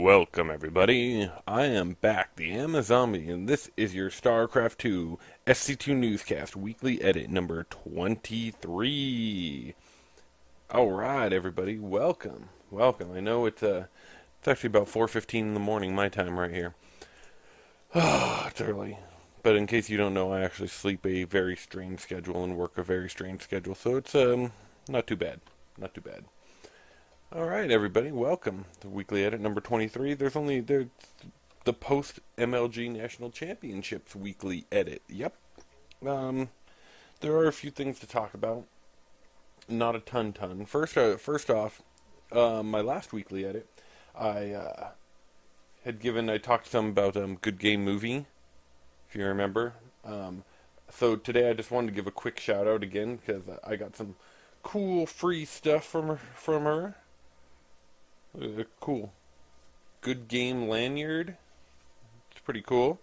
Welcome, everybody. I am back, the Amazombie, and this is your StarCraft 2 SC2 Newscast Weekly Edit number 23. Alright, everybody, welcome. Welcome. I know it's actually about 4:15 in the morning, my time right here. It's early. But in case you don't know, I actually sleep a very strange schedule and work a very strange schedule, so it's not too bad. Not too bad. Alright, everybody, welcome to Weekly Edit number 23. There's the post-MLG National Championships Weekly Edit. Yep. There are a few things to talk about. Not a ton. First off, my last Weekly Edit, I talked some about Good Game Movie, if you remember. So today I just wanted to give a quick shout out again, because I got some cool free stuff from her. Cool. Good Game lanyard. It's pretty cool.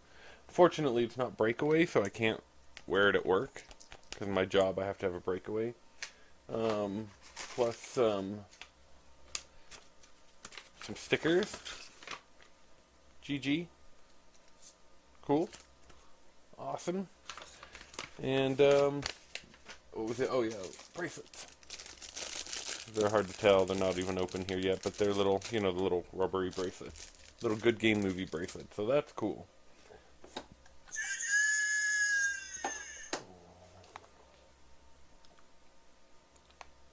Fortunately, it's not breakaway, so I can't wear it at work. Because my job, I have to have a breakaway. Plus some stickers. GG. Cool. Awesome. And, what was it? Oh, yeah, bracelets. They're hard to tell. They're not even open here yet, but they're little, the little rubbery bracelets. Little Good Game Movie bracelets. So that's cool.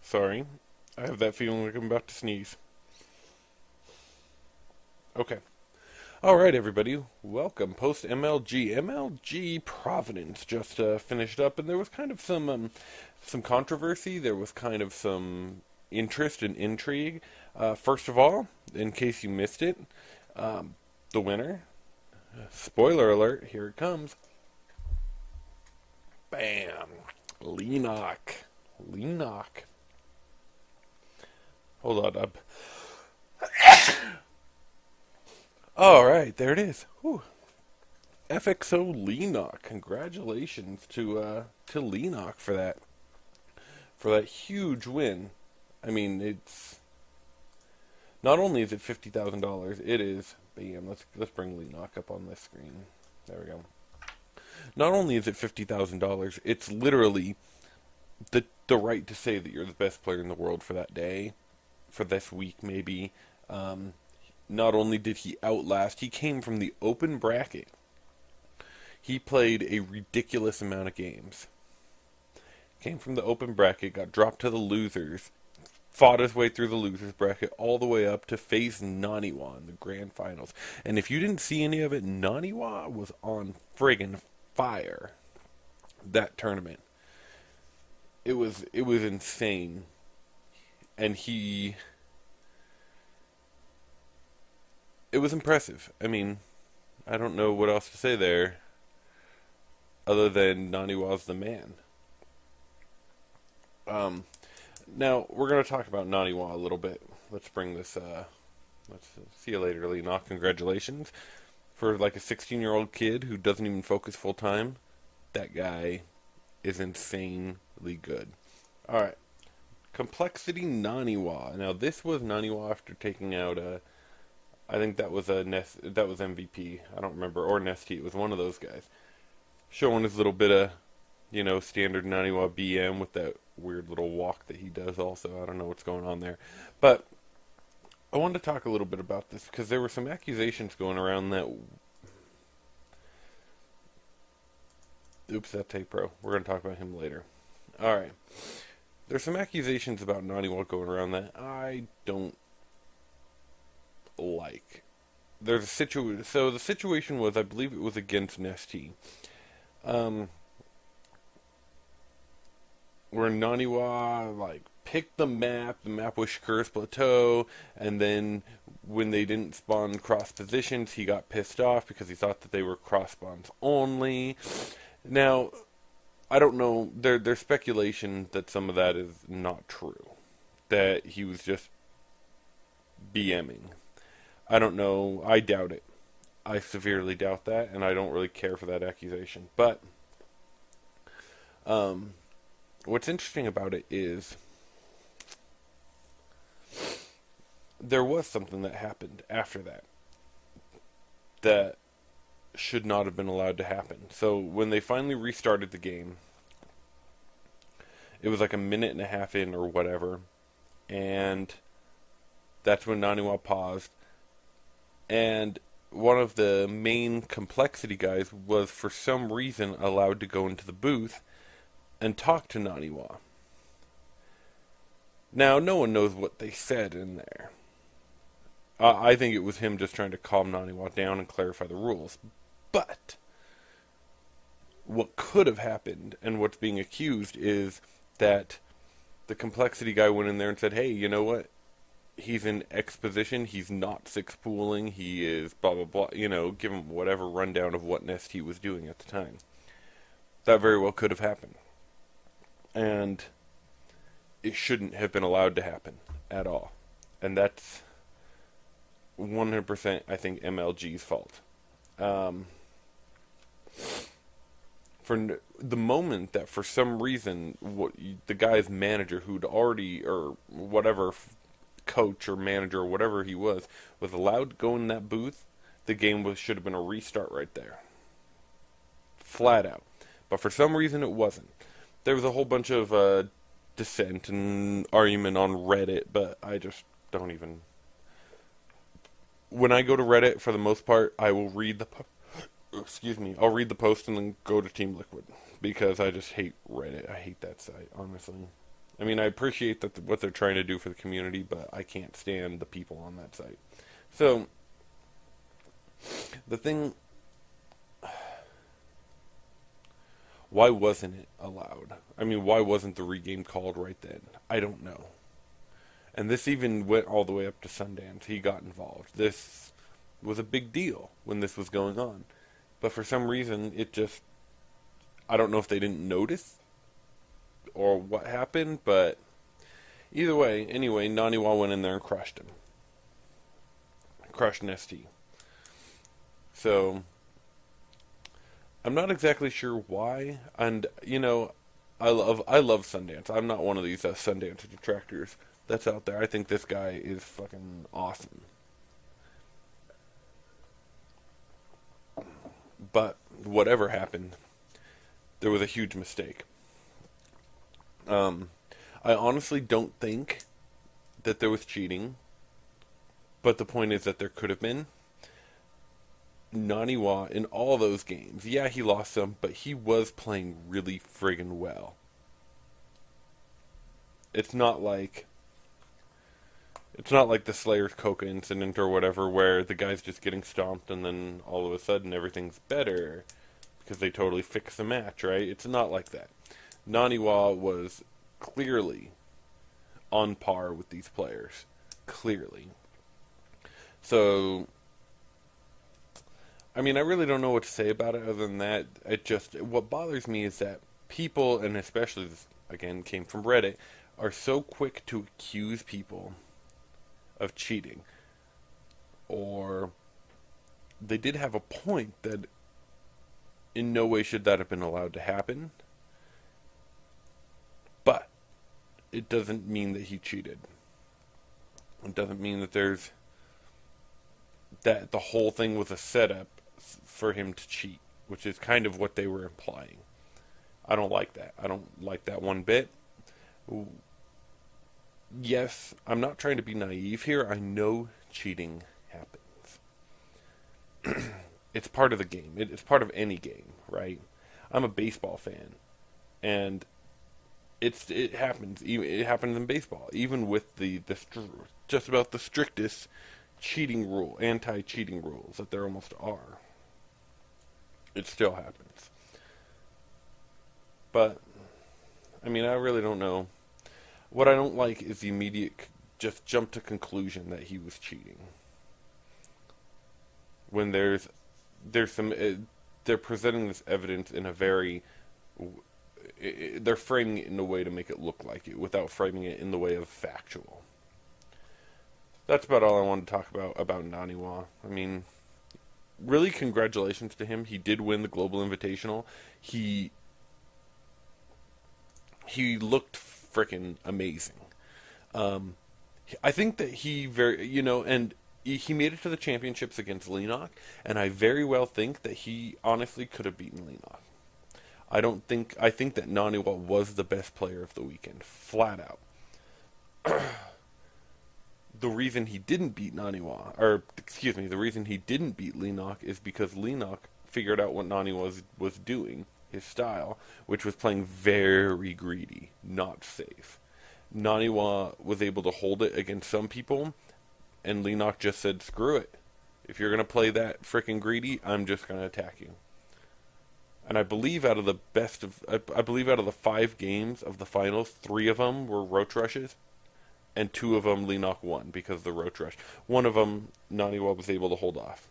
Sorry. I have that feeling like I'm about to sneeze. Okay. Alright, everybody. Welcome. Post-MLG. MLG Providence just finished up, and there was kind of some controversy. There was kind of some interest and intrigue. First of all, in case you missed it, the winner, spoiler alert, here it comes. Bam! Leenock. Hold on, Alright, there it is. Whew. FXO Leenock. Congratulations to Leenock for that huge win. I mean, it's not only is it $50,000, it is. Bam. Let's bring Leenock up on this screen. There we go. Not only is it $50,000, it's literally the right to say that you're the best player in the world for that day, for this week maybe. Not only did he outlast, he came from the open bracket. He played a ridiculous amount of games. Came from the open bracket, got dropped to the losers, fought his way through the losers bracket all the way up to face Naniwa in the grand finals. And if you didn't see any of it, Naniwa was on friggin' fire that tournament. It was insane. And it was impressive. I mean, I don't know what else to say there other than Naniwa's the man. Now, we're going to talk about Naniwa a little bit. Let's bring this, let's see you later, Leenock. Congratulations. For like a 16-year-old kid who doesn't even focus full-time, that guy is insanely good. Alright. Complexity Naniwa. Now, this was Naniwa after taking out I think that was MVP. I don't remember, or Nesty. It was one of those guys. Showing his little bit of, standard Naniwa BM with that weird little walk that he does also. I don't know what's going on there. But I wanted to talk a little bit about this because there were some accusations going around that... Oops, that's Tape Pro. We're going to talk about him later. Alright. There's some accusations about Naniwa going around that I don't like. There's a situation. So the situation was, I believe it was against Nesty, where Naniwa picked the map. The map was Shakur's Plateau, and then when they didn't spawn cross positions, he got pissed off because he thought that they were cross spawns only. Now, I don't know. There's speculation that some of that is not true, that he was just BMing. I don't know. I doubt it. I severely doubt that, and I don't really care for that accusation. But what's interesting about it is there was something that happened after that. that should not have been allowed to happen. So when they finally restarted the game, it was like a minute and a half in or whatever, and that's when Naniwa paused. And one of the main complexity guys was for some reason allowed to go into the booth and talk to Naniwa. Now, no one knows what they said in there. I think it was him just trying to calm Naniwa down and clarify the rules. But what could have happened, and what's being accused, is that the complexity guy went in there and said, hey, you know what? He's in X position, he's not six pooling, he is blah blah blah, give him whatever rundown of what nest he was doing at the time. That very well could have happened. And it shouldn't have been allowed to happen at all. And that's 100%, I think, MLG's fault. For the moment that for some reason the guy's manager, who'd already, or whatever, coach or manager or whatever he was allowed to go in that booth, the game should have been a restart right there. Flat out. But for some reason it wasn't. There was a whole bunch of dissent and argument on Reddit, but I just don't even... When I go to Reddit, for the most part, I will read the... I'll read the post and then go to Team Liquid, because I just hate Reddit. I hate that site, honestly. I mean, I appreciate what they're trying to do for the community, but I can't stand the people on that site. So, the thing... Why wasn't it allowed? I mean, why wasn't the regame called right then? I don't know. And this even went all the way up to Sundance. He got involved. This was a big deal when this was going on. But for some reason, it just... I don't know if they didn't notice or what happened, but either way, anyway, Naniwa went in there and crushed him. Crushed Nesty. So, I'm not exactly sure why, and, I love Sundance. I'm not one of these Sundance detractors that's out there. I think this guy is fucking awesome. But, whatever happened, there was a huge mistake. I honestly don't think that there was cheating, but the point is that there could have been. Naniwa, in all those games, yeah, he lost some, but he was playing really friggin' well. It's not like the Slayer's Coca incident or whatever, where the guy's just getting stomped and then all of a sudden everything's better because they totally fixed the match, right? It's not like that. Naniwa was clearly on par with these players. Clearly. So, I mean, I really don't know what to say about it other than that. What bothers me is that people, and especially this, again, came from Reddit, are so quick to accuse people of cheating. Or they did have a point that in no way should that have been allowed to happen. But it doesn't mean that he cheated. It doesn't mean that that the whole thing was a setup for him to cheat, which is kind of what they were implying. I don't like that. I don't like that one bit. Yes, I'm not trying to be naive here. I know cheating happens. It's part of the game. It's part of any game, right? I'm a baseball fan, and it happens. It happens in baseball, even with just about the strictest anti-cheating rules that there almost are. It still happens. But, I mean, I really don't know. What I don't like is the immediate just jump to conclusion that he was cheating. When there's some, they're presenting this evidence in a very, they're framing it in a way to make it look like it, without framing it in the way of factual. That's about all I wanted to talk about Naniwa. I mean, really congratulations to him. He did win the Global Invitational. He looked freaking amazing. I think that he and he made it to the championships against Leenock, and I very well think that he honestly could have beaten Leenock. I think that Naniwa was the best player of the weekend, flat out. The reason he didn't beat the reason he didn't beat Leenock is because Leenock figured out what Naniwa was doing, his style, which was playing very greedy, not safe. Naniwa was able to hold it against some people, and Leenock just said, screw it. If you're going to play that frickin' greedy, I'm just going to attack you. And I believe out of the 5 games of the finals, 3 of them were roach rushes, and 2 of them Leenock won because of the roach rush. One of them, Naniwa was able to hold off.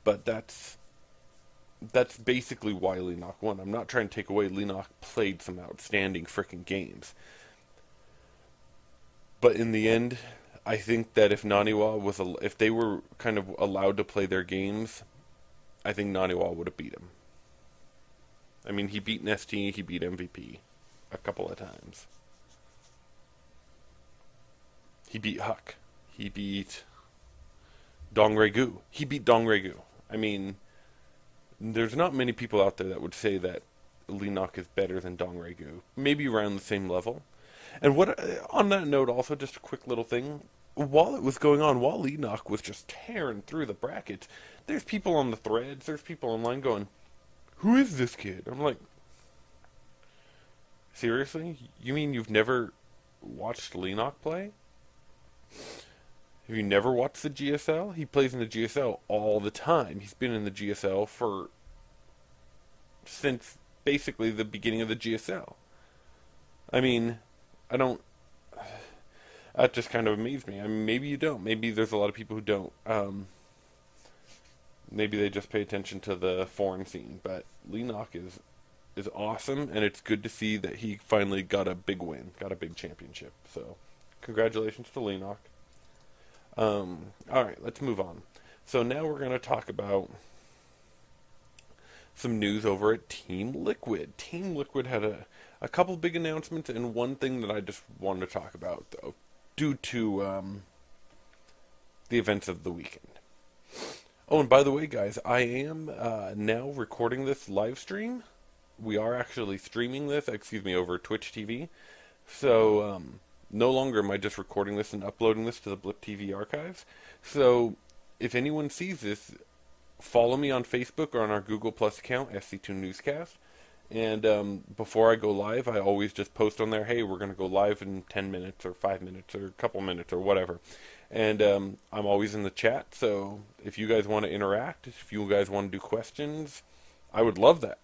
But that's basically why Leenock won. I'm not trying to take away. Leenock played some outstanding frickin' games. But in the end, I think that if they were kind of allowed to play their games, I think Naniwa would have beat him. I mean, he beat Nesty, he beat MVP a couple of times. He beat Huck. He beat Dong Regu. He beat Dong Regu. I mean, there's not many people out there that would say that Leenock is better than Dong Regu. Maybe around the same level. And on that note, also just a quick little thing. While it was going on, while Leenock was just tearing through the brackets, there's people on the threads, there's people online going, who is this kid? I'm like, seriously? You mean you've never watched Leenock play? Have you never watched the GSL? He plays in the GSL all the time. He's been in the GSL since basically the beginning of the GSL. I mean, that just kind of amazed me. I mean, maybe you don't. Maybe there's a lot of people who don't. Maybe they just pay attention to the foreign scene. But Leenock is awesome, and it's good to see that he finally got a big win, got a big championship. So, congratulations to Leenock. Alright, let's move on. So now we're going to talk about some news over at Team Liquid. Team Liquid had a couple big announcements, and one thing that I just wanted to talk about, though, due to the events of the weekend. Oh, and by the way, guys, I am now recording this live stream. We are actually streaming this, over Twitch TV. So, no longer am I just recording this and uploading this to the Blip TV archives. So, if anyone sees this, follow me on Facebook or on our Google Plus account, SC2 Newscast. And before I go live, I always just post on there, hey, we're going to go live in 10 minutes or 5 minutes or a couple minutes or whatever. And I'm always in the chat, so if you guys want to interact, if you guys want to do questions, I would love that.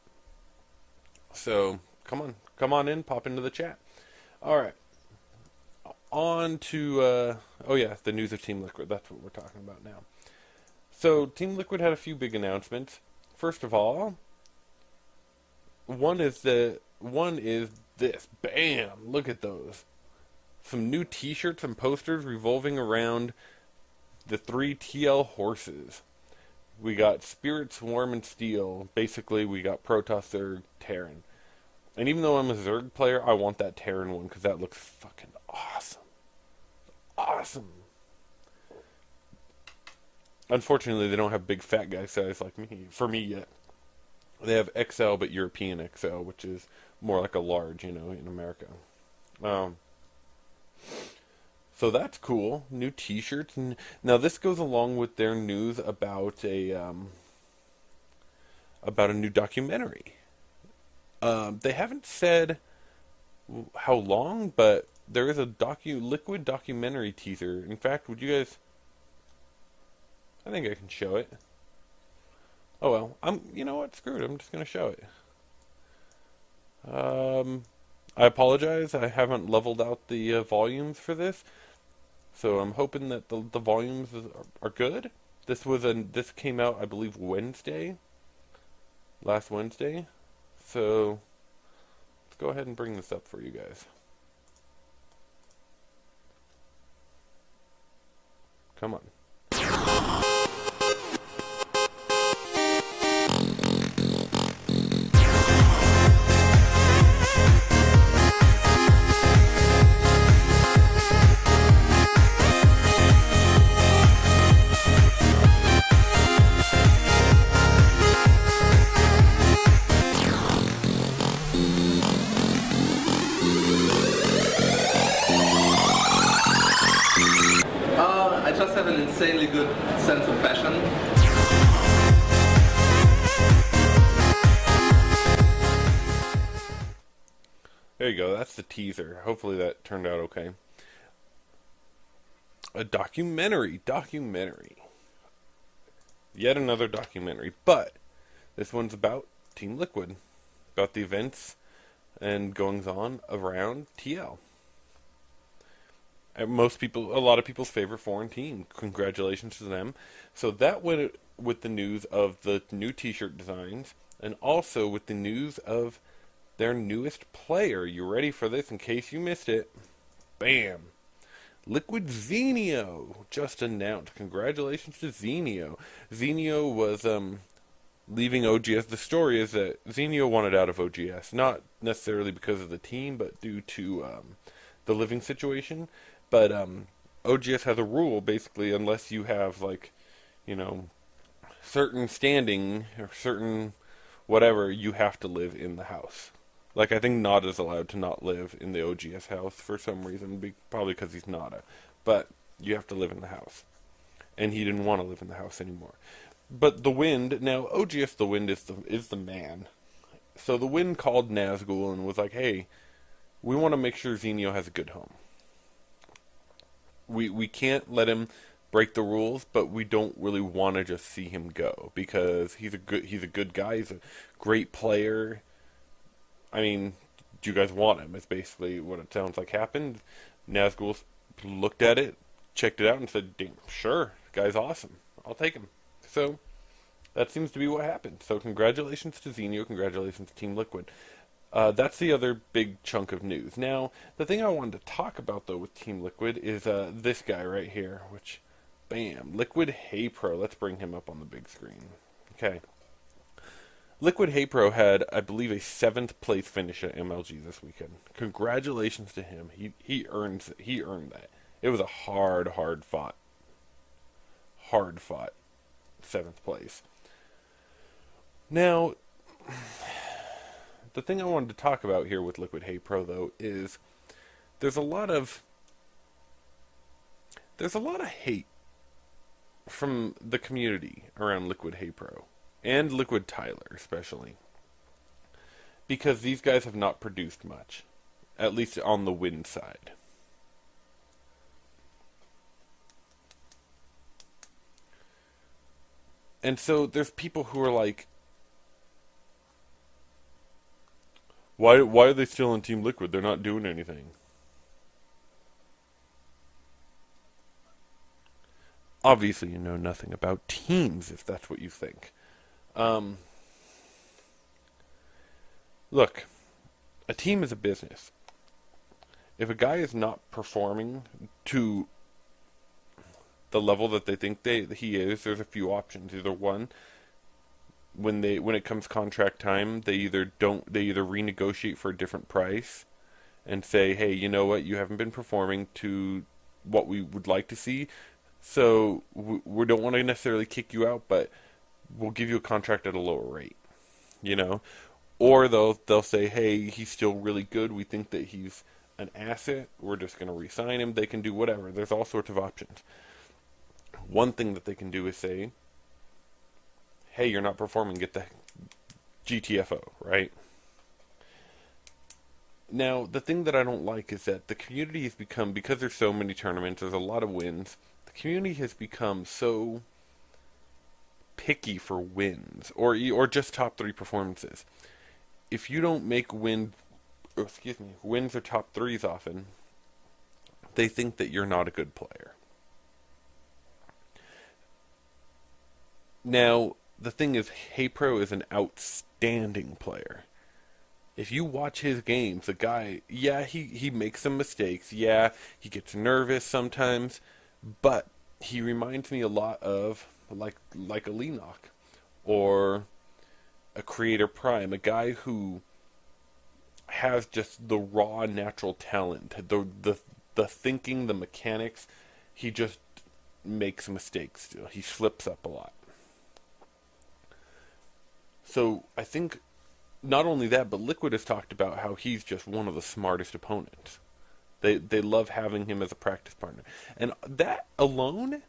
So, come on in, pop into the chat. Alright. On to, the news of Team Liquid. That's what we're talking about now. So, Team Liquid had a few big announcements. First of all, one is this. Bam! Look at those. Some new t-shirts and posters revolving around the 3 TL horses. We got Spirit, Swarm, and Steel. Basically, we got Protoss, Zerg, Terran. And even though I'm a Zerg player, I want that Terran one because that looks fucking awesome. Awesome. Unfortunately, they don't have big fat guy size like me, for me yet. They have XL, but European XL, which is more like a large, in America. So that's cool. New t-shirts. And now this goes along with their news about a new documentary. They haven't said how long, but there is a Liquid documentary teaser. In fact, would you guys... I think I can show it. Oh well, you know what? Screw it. I'm just gonna show it. I apologize. I haven't leveled out the volumes for this, so I'm hoping that the volumes are good. This came out, I believe, last Wednesday. So let's go ahead and bring this up for you guys. Come on. insanely good sense of fashion. There you go. That's the teaser. Hopefully that turned out okay. A documentary. Yet another documentary. But this one's about Team Liquid. About the events and goings-on around TL. A lot of people's favorite foreign team. Congratulations to them. So that went with the news of the new t-shirt designs, and also with the news of their newest player. You ready for this in case you missed it? Bam! Liquid Xenio just announced. Congratulations to Xenio. Xenio was leaving OGS. The story is that Xenio wanted out of OGS, not necessarily because of the team, but due to the living situation. But OGS has a rule, basically, unless you have, like, you know, certain standing or certain whatever, you have to live in the house. Like, I think Nada's allowed to not live in the OGS house for some reason, probably because he's Nada. But you have to live in the house. And he didn't want to live in the house anymore. But the Wind, now OGS the Wind is the man. So the Wind called Nazgul and was like, hey, we want to make sure Xenio has a good home. We can't let him break the rules, but we don't really want to just see him go, because he's a good guy, he's a great player. I mean, do you guys want him? It's basically what it sounds like happened. Nazgul looked at it, checked it out, and said, damn, sure, the guy's awesome. I'll take him. So that seems to be what happened. So congratulations to Xenio, congratulations to Team Liquid. That's the other big chunk of news. Now, the thing I wanted to talk about, though, with Team Liquid is this guy right here, which, bam, Liquid Hey Pro. Let's bring him up on the big screen. Okay. Liquid Hey Pro had, I believe, a 7th place finish at MLG this weekend. Congratulations to him. He earned that. It was a hard fought 7th place. Now, the thing I wanted to talk about here with Liquid Hey Pro, though, is there's a lot of hate from the community around Liquid Hey Pro and Liquid Tyler especially, because these guys have not produced much, at least on the win side. And so there's people who are like, why are they still on Team Liquid? They're not doing anything. Obviously, you know nothing about teams, if that's what you think. Look, a team is a business. If a guy is not performing to the level that they think he is, there's a few options. Either one, when it comes contract time, they either renegotiate for a different price and say, hey, you know what, you haven't been performing to what we would like to see, so we don't want to necessarily kick you out, but we'll give you a contract at a lower rate, you know? Or they'll say, hey, he's still really good, we think that he's an asset, we're just going to re-sign him. They can do whatever. There's all sorts of options. One thing that they can do is say, hey, you're not performing, get the GTFO, right? Now, the thing that I don't like is that the community has become, because there's so many tournaments, there's a lot of wins, the community has become so picky for wins, or just top 3 performances. If you don't make wins or top 3s often, they think that you're not a good player. Now, the thing is, Hey Pro is an outstanding player. If you watch his games, the guy, yeah, he makes some mistakes, yeah, he gets nervous sometimes, but he reminds me a lot of like a Lenok or a Creator Prime, a guy who has just the raw natural talent, the thinking, the mechanics. He just makes mistakes still. He slips up a lot. So I think not only that, but Liquid has talked about how he's just one of the smartest opponents. They love having him as a practice partner. And that alone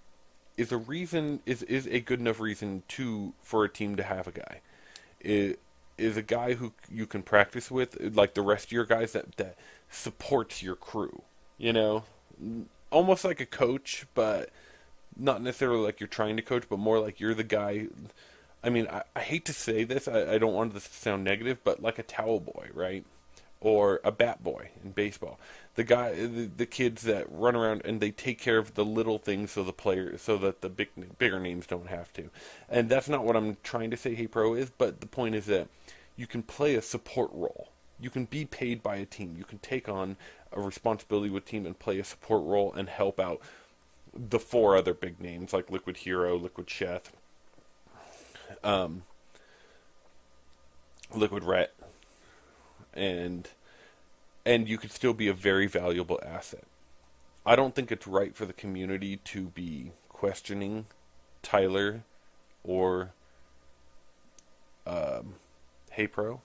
is a reason is a good enough reason to for a team to have a guy. It is a guy who you can practice with, like the rest of your guys that supports your crew. You know, almost like a coach, but not necessarily like you're trying to coach, but more like you're the guy. I mean, I hate to say this, I don't want this to sound negative, but like a towel boy, right? Or a bat boy in baseball. The kids that run around and they take care of the little things so the players, so that the bigger names don't have to. And that's not what I'm trying to say Hey Pro is, but the point is that you can play a support role. You can be paid by a team. You can take on a responsibility with a team and play a support role and help out the four other big names like Liquid Hero, Liquid Chef, Liquid Ret, and you could still be a very valuable asset. I don't think it's right for the community to be questioning Tyler or Hey Pro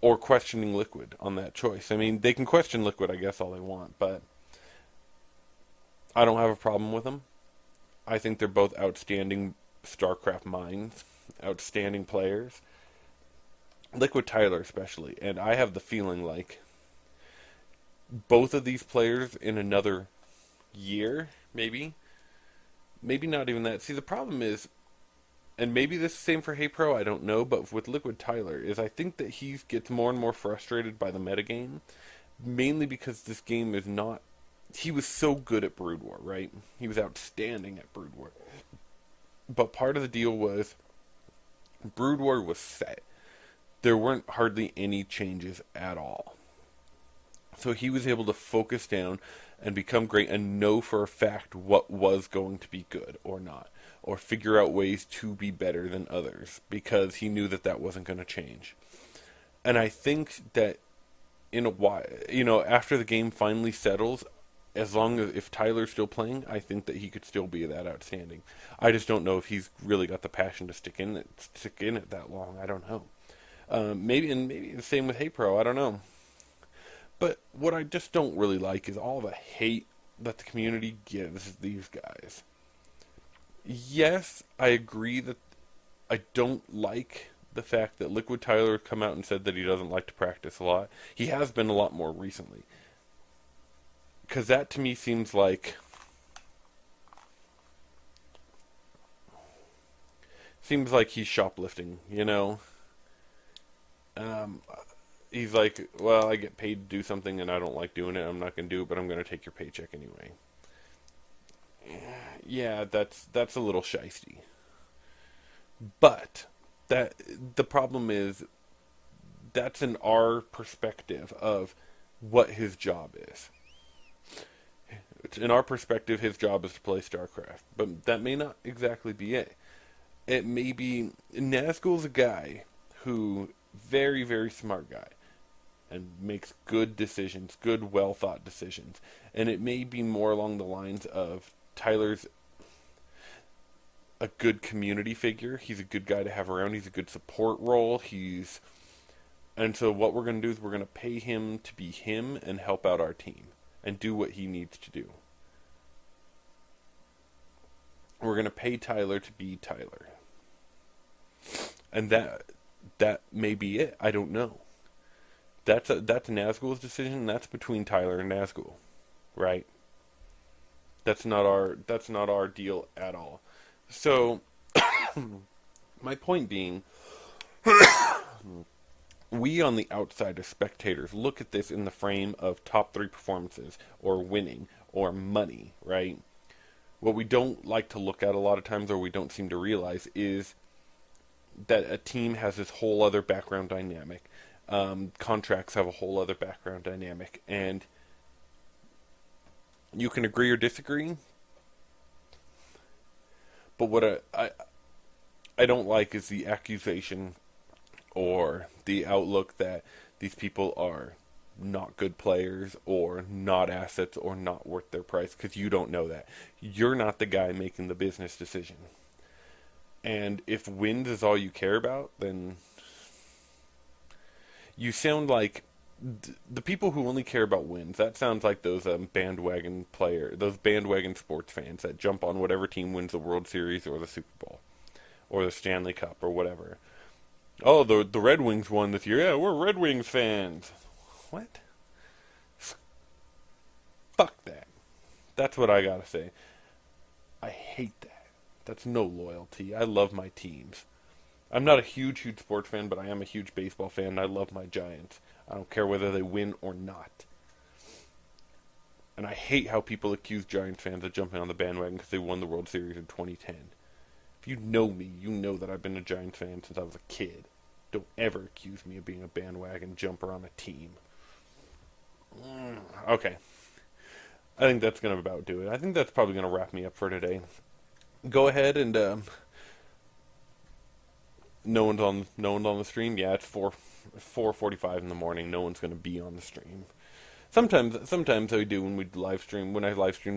or questioning Liquid on that choice. I mean, they can question Liquid, I guess, all they want, but I don't have a problem with them. I think they're both outstanding StarCraft minds, outstanding players. Liquid Tyler especially, and I have the feeling like both of these players in another year, maybe not even that. See, the problem is, and maybe this is the same for Hey Pro, I don't know, but with Liquid Tyler, is I think that he gets more and more frustrated by the metagame, mainly because this game is not... He was so good at Brood War, right? He was outstanding at Brood War. But part of the deal was, Brood War was set. There weren't hardly any changes at all. So he was able to focus down and become great and know for a fact what was going to be good or not, or figure out ways to be better than others, because he knew that that wasn't going to change. And I think that in a while, after the game finally settles, as long as if Tyler's still playing, I think that he could still be that outstanding. I just don't know if he's really got the passion to stick in it that long. I don't know. Maybe the same with Hey Pro. I don't know. But what I just don't really like is all the hate that the community gives these guys. Yes, I agree that I don't like the fact that Liquid Tyler has come out and said that he doesn't like to practice a lot. He has been a lot more recently. Because that to me seems like... Seems like he's shoplifting, He's like, well, I get paid to do something and I don't like doing it. I'm not going to do it, but I'm going to take your paycheck anyway. Yeah, that's a little shysty. But the problem is that's in our perspective of what his job is. In our perspective, his job is to play StarCraft, but that may not exactly be it. It may be Nazgul's a guy who very, very smart guy and makes good decisions, good, well-thought decisions. And it may be more along the lines of Tyler's a good community figure. He's a good guy to have around. He's a good support role. And so what we're going to do is we're going to pay him to be him and help out our team and do what he needs to do. We're going to pay Tyler to be Tyler. And that may be it. I don't know. That's Nazgul's decision. That's between Tyler and Nazgul, right? That's not our deal at all. So, my point being, we on the outside as spectators look at this in the frame of top 3 performances, or winning, or money, right? What we don't like to look at a lot of times, or we don't seem to realize, is that a team has this whole other background dynamic. Contracts have a whole other background dynamic, and you can agree or disagree. But what I don't like is the accusation or the outlook that these people are not good players or not assets or not worth their price, because you don't know that. You're not the guy making the business decision. And if wins is all you care about, then you sound like the people who only care about wins, that sounds like those those bandwagon sports fans that jump on whatever team wins the World Series or the Super Bowl or the Stanley Cup or whatever. Oh, the Red Wings won this year. Yeah, we're Red Wings fans. What? Fuck that. That's what I gotta say. I hate that. That's no loyalty. I love my teams. I'm not a huge sports fan, but I am a huge baseball fan, and I love my Giants. I don't care whether they win or not. And I hate how people accuse Giants fans of jumping on the bandwagon because they won the World Series in 2010. If you know me, you know that I've been a Giants fan since I was a kid. Don't ever accuse me of being a bandwagon jumper on a team. Okay. I think that's going to about do it. I think that's probably going to wrap me up for today. Go ahead and no one's on the stream. Yeah, it's 4:45 in the morning. No one's going to be on the stream. Sometimes I do when I live stream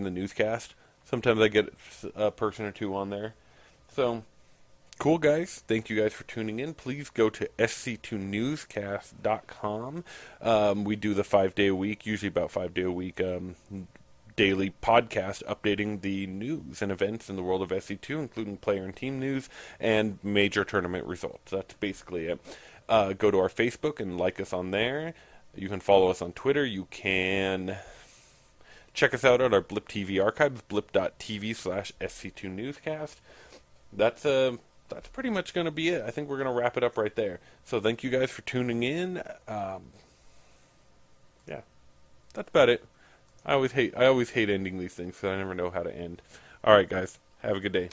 the newscast. Sometimes I get a person or two on there. So, cool guys. Thank you guys for tuning in. Please go to sc2newscast.com. We do the 5-day a week, usually about 5 day a week, daily podcast updating the news and events in the world of SC2, including player and team news and major tournament results. That's basically it. Go to our Facebook and like us on there. You can follow us on Twitter. You can check us out at our Blip TV archives, blip.tv/SC2newscast. That's pretty much going to be it. I think we're going to wrap it up right there. So thank you guys for tuning in. Yeah, that's about it. I always hate ending these things because I never know how to end. All right, guys. Have a good day.